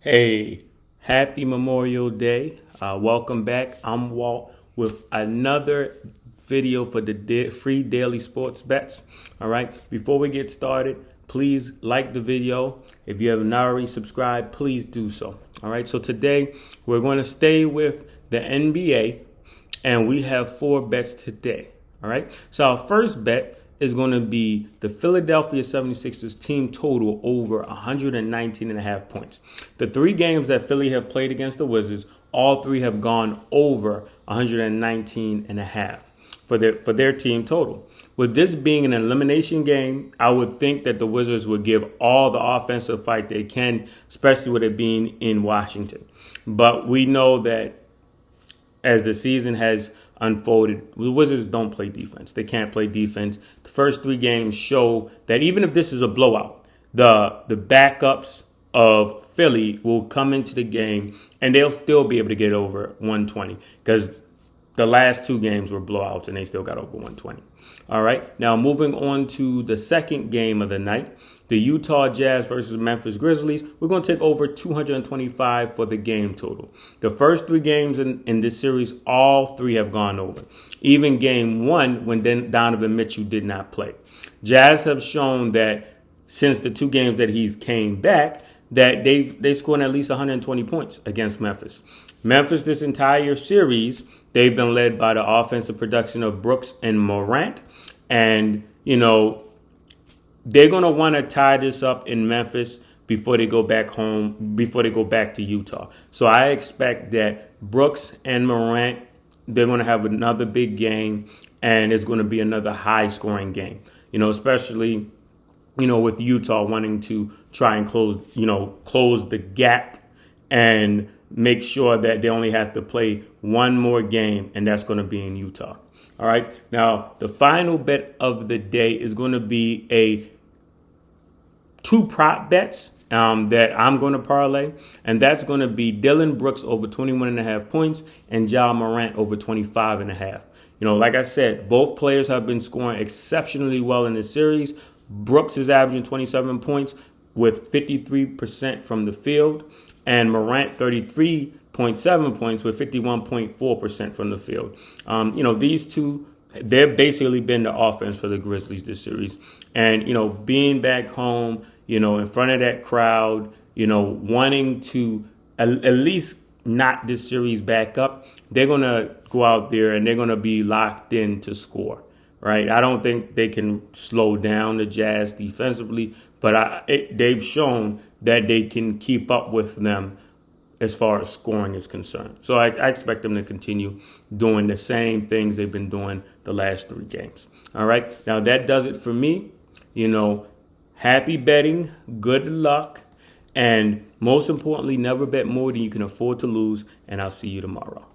Hey, happy Memorial Day. Welcome back. I'm Walt with another video for the free daily sports bets. All right. Before we get started, please like the video. If you have not already subscribed, please do so. All right. So today we're going to stay with the NBA and we have 4 bets today. All right. So our first bet is going to be the Philadelphia 76ers team total over 119 and a half points. The 3 games that Philly have played against the Wizards, all 3 have gone over 119 and a half for their team total. With this being an elimination game, I would think that the Wizards would give all the offensive fight they can, especially with it being in Washington. But we know that as the season has unfolded, the Wizards don't play defense. They can't play defense. The first 3 games show that even if this is a blowout, the backups of Philly will come into the game and they'll still be able to get over 120 because the last 2 games were blowouts and they still got over 120. All right. Now moving on to the second game of the night, the Utah Jazz versus Memphis Grizzlies. We're going to take over 225 for the game total. The first 3 games in this series, all 3 have gone over. Even game 1 when Donovan Mitchell did not play. Jazz have shown that since the 2 games that he's came back, that they scored at least 120 points against Memphis. Memphis, this entire series, they've been led by the offensive production of Brooks and Morant. And, they're going to want to tie this up in Memphis before they go back home, before they go back to Utah. So I expect that Brooks and Morant, they're going to have another big game, and it's going to be another high-scoring game, especially with Utah wanting to try and close the gap and make sure that they only have to play one more game, and that's going to be in Utah. All right. Now, the final bet of the day is going to be a 2 prop bets that I'm going to parlay, and that's going to be Dillon Brooks over 21.5 points and Ja Morant over 25.5. Like I said, both players have been scoring exceptionally well in this series. Brooks is averaging 27 points with 53% from the field, and Morant 33.7 points with 51.4% from the field. These two, they've basically been the offense for the Grizzlies this series. And, being back home, in front of that crowd, wanting to at least knock this series back up, they're going to go out there and they're going to be locked in to score. Right, I don't think they can slow down the Jazz defensively, but they've shown that they can keep up with them as far as scoring is concerned. So I expect them to continue doing the same things they've been doing the last 3 games. All right, now that does it for me. Happy betting, good luck, and most importantly, never bet more than you can afford to lose, and I'll see you tomorrow.